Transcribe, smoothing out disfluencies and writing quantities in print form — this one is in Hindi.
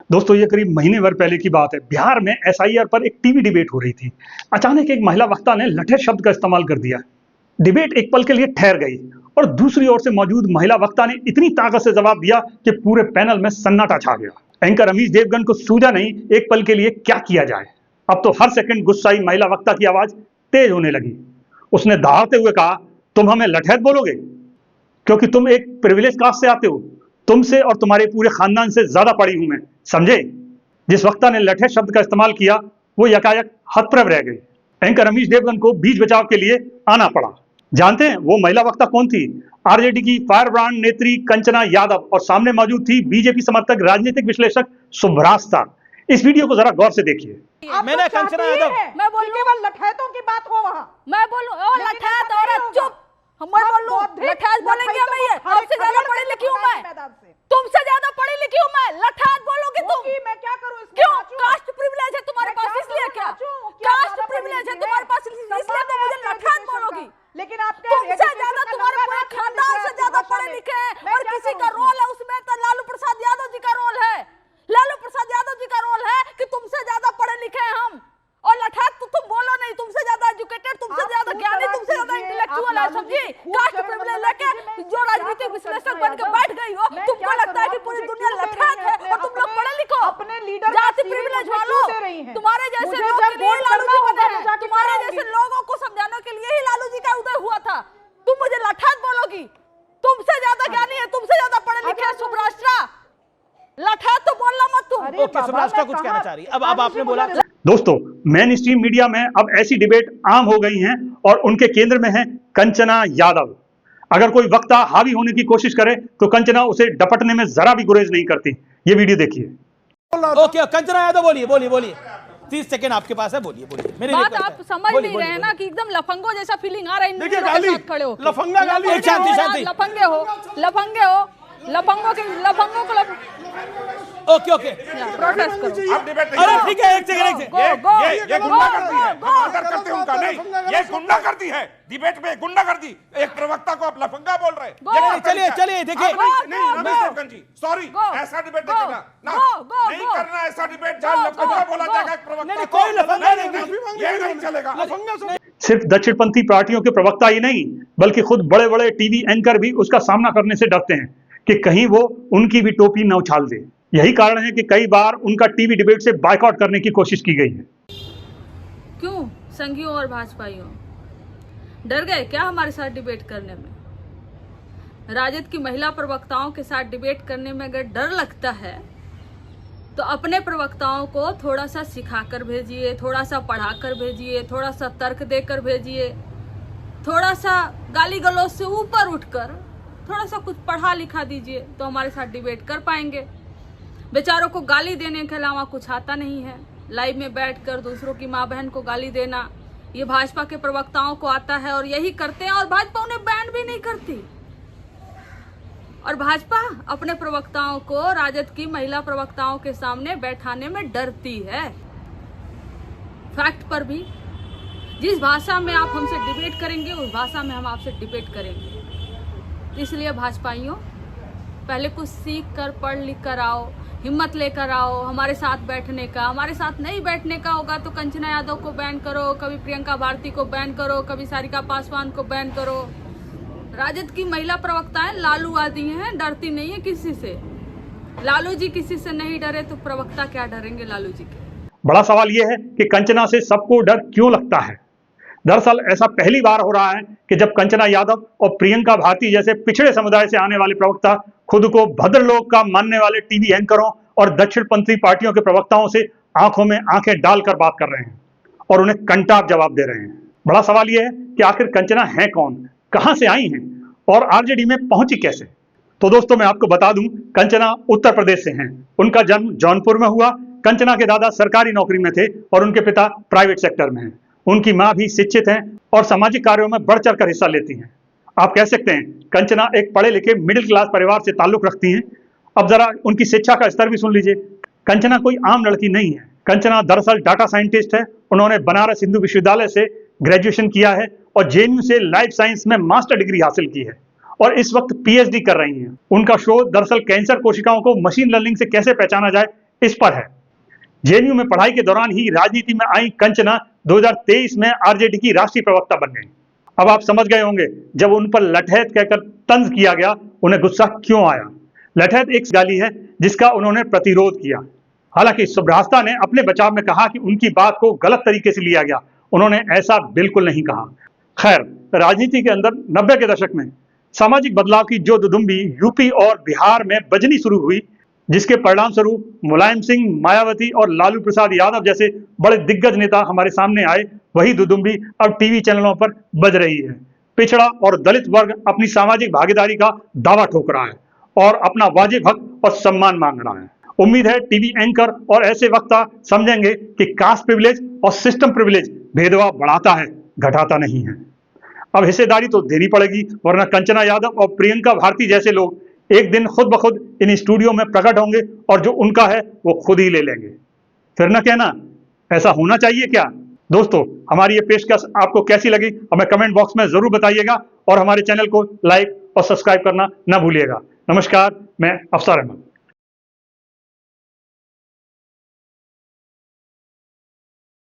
दोस्तों ये करीब महीने भर पहले की बात है। बिहार में एसआईआर पर एक टीवी डिबेट हो रही थी। अचानक एक महिला वक्ता ने लठेत शब्द का इस्तेमाल कर दिया। डिबेट एक पल के लिए ठहर गई और दूसरी ओर से मौजूद महिला वक्ता ने इतनी ताकत से जवाब दिया कि पूरे पैनल में सन्नाटा छा गया। एंकर अमीश देवगन को सूझा नहीं एक पल के लिए क्या किया जाए। अब तो हर सेकंड गुस्साई महिला वक्ता की आवाज तेज होने लगी। उसने दहाड़ते हुए कहा, तुम हमें लठैत बोलोगे क्योंकि तुम एक प्रिविलेज कास्ट से आते हो। तुमसे और तुम्हारे पूरे खानदान से ज्यादा पढ़ी हूं मैं, समझे। जिस वक्ता ने लठैत शब्द का इस्तेमाल किया वो यकायक हतप्रभ रह गई। एंकर अमीश देवगन को बीच बचाव के लिए आना पड़ा। जानते हैं वो महिला वक्ता कौन थी? आरजेडी की फायर ब्रांड नेत्री कंचना यादव और सामने मौजूद थी बीजेपी समर्थक राजनीतिक विश्लेषक शुभ्रास्ता। इस वीडियो को जरा गौर से देखिए। मैंने कंचना यादव, मैं बोलूं केवल लठैतों की बात हो वहां। मैं बोलूं ओ लठैत औरत चुप। मैं बोलूं लठैत बोलेंगे मैं, ये आपसे ज्यादा पढ़ी लिखी हूं मैं, तुमसे ज्यादा पढ़ी लिखी हूं मैं। लठैत बोलोगी तुम? मैं क्या करूं इसमें? क्यों? कास्ट प्रिविलेज है तुम्हारे पास इसलिए क्या? कास्ट प्रिविलेज है तुम्हारे पास इसलिए तो मुझे लठैत बोलोगी। लेकिन आप तुमसे ज्यादा तुम्हारे पूरे खानदान से ज्यादा पढ़े लिखे हैं और किसी का रोल है उसमें तो लालू प्रसाद यादव जी का रोल है। लालू प्रसाद यादव जी का रोल है कि तुमसे ज्यादा पढ़े लिखे हैं हम। और लठैत तो तुम बोलो नहीं, तुमसे ज्यादा एजुकेटेड, तुमसे ज्यादा ज्ञानी, तुमसे ज्यादा इंटेलेक्चुअल है, समझी। कास्ट प्रिविलेज लेके जो राजनीतिक विश्लेषक बन के बैठ गई हो, तुमको लगता है कि पूरी दुनिया लठैत है और तुम लोग पढ़े लिखो। अपने लीडर जाति प्रिविलेज वालों, तुम्हारे जैसे लोग के लिए लालू जी बने हैं, तुम्हारे जैसे लोगों को समझाने के लिए ही लालू जी का उदय हुआ था। तुम मुझे लठैत बोलोगी? तुमसे ज्यादा ज्ञानी है, तुमसे ज्यादा पढ़े लिखे हैं शुभ्रास्ता। लठैत तो बोलना मत तुम। ओके, शुभ्रास्ता कुछ कहना चाह रही है। अब आपने बोला। दोस्तों मेन स्ट्रीम मीडिया में अब ऐसी डिबेट आम हो गई हैं और उनके केंद्र में है कंचना यादव। अगर कोई वक्ता हावी होने की कोशिश करे तो कंचना उसे डपटने में जरा भी गुरेज नहीं करती। ये वीडियो देखिए। ओके, कंचना यादव बोलिए 30 सेकंड आपके पास है, बोलिए मेरी बात आप समझ नहीं रहे हैं ना कि एकदम लफंगों जैसा फीलिंग आ रहा है। देखिए गाली, लफंगा गाली। शांति लफंगे हो लफंगों को ओके प्रोटेस्ट करो। आप डिबेट अरे ठीक है, एक सेकंड ये गुंडागर्दी है। ऑर्डर करते उनका नहीं, ये गुंडागर्दी है। डिबेट में गुंडागर्दी। एक प्रवक्ता को आप लफंगा बोल रहे हैं। चलिए देखिए। नहीं सॉरी, ऐसा डिबेट नहीं करना। ऐसा डिबेट जहां लफंगा बोला जाएगा एक प्रवक्ता को, कोई लफंगा नहीं, ये नहीं चलेगा। सिर्फ दक्षिणपंथी पार्टियों के प्रवक्ता ही नहीं बल्कि खुद बड़े बड़े टीवी एंकर भी उसका सामना करने से डरते हैं कि कहीं वो उनकी भी टोपी न उछाल दे। यही कारण है कि कई बार उनका टीवी डिबेट से बायकॉट करने की कोशिश की गई है। क्यों संघियों और भाजपाइयों डर गए क्या हमारे साथ डिबेट करने में? राजद की महिला प्रवक्ताओं के साथ डिबेट करने में अगर डर लगता है तो अपने प्रवक्ताओं को थोड़ा सा सिखाकर भेजिए, थोड़ा सा पढ़ाकर भेजिए, थोड़ा सा तर्क देकर भेजिए, थोड़ा सा गाली गलौज से ऊपर उठकर थोड़ा सा कुछ पढ़ा लिखा दीजिए तो हमारे साथ डिबेट कर पाएंगे। बेचारों को गाली देने के अलावा कुछ आता नहीं है। लाइव में बैठकर दूसरों की माँ बहन को गाली देना ये भाजपा के प्रवक्ताओं को आता है और यही करते हैं और भाजपा उन्हें बैन भी नहीं करती। और भाजपा अपने प्रवक्ताओं को राजद की महिला प्रवक्ताओं के सामने बैठाने में डरती है। फैक्ट पर भी जिस भाषा में आप हमसे डिबेट करेंगे उस भाषा में हम आपसे डिबेट करेंगे। इसलिए भाजपाइयों पहले कुछ सीख कर पढ़ लिख कर आओ, हिम्मत लेकर आओ हमारे साथ बैठने का। हमारे साथ नहीं बैठने का होगा तो कंचना यादव को बैन करो, कभी प्रियंका भारती को बैन करो, कभी सारिका पासवान को बैन करो। राजद की महिला प्रवक्ताएं लालूवादी हैं, डरती नहीं है किसी से। लालू जी किसी से नहीं डरे तो प्रवक्ता क्या डरेंगे लालू जी के? बड़ा सवाल यह है कि कंचना से सबको डर क्यों लगता है। दरअसल ऐसा पहली बार हो रहा है कि जब कंचना यादव और प्रियंका भारती जैसे पिछड़े समुदाय से आने वाले प्रवक्ता खुद को भद्र लोग का मानने वाले टीवी एंकरों और दक्षिणपंथी पार्टियों के प्रवक्ताओं से आंखों में आंखें डालकर बात कर रहे हैं और उन्हें कंटाप जवाब दे रहे हैं। बड़ा सवाल यह है कि आखिर कंचना है कौन, कहां से आई हैं और आरजेडी में पहुंची कैसे। तो दोस्तों मैं आपको बता दूं, कंचना उत्तर प्रदेश से हैं। उनका जन्म जौनपुर में हुआ। कंचना के दादा सरकारी नौकरी में थे और उनके पिता प्राइवेट सेक्टर में हैं। उनकी मां भी शिक्षित हैं और सामाजिक कार्यों में बढ़ चढ़कर हिस्सा लेती हैं। आप कह सकते हैं कंचना एक पढ़े लिखे मिडिल क्लास परिवार से ताल्लुक रखती हैं। अब जरा उनकी शिक्षा का स्तर भी सुन लीजिए। कंचना कोई आम लड़की नहीं है। कंचना दरअसल डाटा साइंटिस्ट है। उन्होंने बनारस हिंदू विश्वविद्यालय से ग्रेजुएशन किया है और जेएनयू से लाइफ साइंस में मास्टर डिग्री हासिल की है और इस वक्त पीएचडी कर रही हैं। उनका शोध दरअसल कैंसर कोशिकाओं को मशीन लर्निंग से कैसे पहचाना जाए इस पर है। जेएनयू में पढ़ाई के दौरान ही राजनीति में आई कंचना 2023 में आरजेडी की राष्ट्रीय प्रवक्ता बन गई। अब आप समझ गए होंगे जब उन पर लठैत कहकर तंज किया गया उन्हें गुस्सा क्यों आया। लठैत एक गाली है जिसका उन्होंने प्रतिरोध किया। हालांकि सुब्रहस्ता ने अपने बचाव में कहा कि उनकी बात को गलत तरीके से लिया गया, उन्होंने ऐसा बिल्कुल नहीं कहा। खैर, राजनीति के अंदर 90 के दशक में सामाजिक बदलाव की जो दुदुम्बी यूपी और बिहार में बजनी शुरू हुई, जिसके परिणाम स्वरूप मुलायम सिंह, मायावती और लालू प्रसाद यादव जैसे बड़े दिग्गज नेता हमारे सामने आए, वही दुदुम्बी अब टीवी चैनलों पर बज रही है। पिछड़ा और दलित वर्ग अपनी सामाजिक भागीदारी का दावा ठोक रहा है और अपना वाजिब हक और सम्मान मांग रहा है। उम्मीद है टीवी एंकर और ऐसे वक्ता समझेंगे कि कास्ट प्रिविलेज और सिस्टम प्रिविलेज भेदभाव बढ़ाता है, घटाता नहीं है। अब हिस्सेदारी तो देनी पड़ेगी, वरना कंचना यादव और प्रियंका भारती जैसे लोग एक दिन खुद ब खुद इन स्टूडियो में प्रकट होंगे और जो उनका है वो खुद ही ले लेंगे। फिर न कहना ऐसा होना चाहिए क्या। दोस्तों, हमारी ये पेशकश आपको कैसी लगी हमें कमेंट बॉक्स में जरूर बताइएगा और हमारे चैनल को लाइक और सब्सक्राइब करना न भूलिएगा। नमस्कार, मैं अफसर अहमद।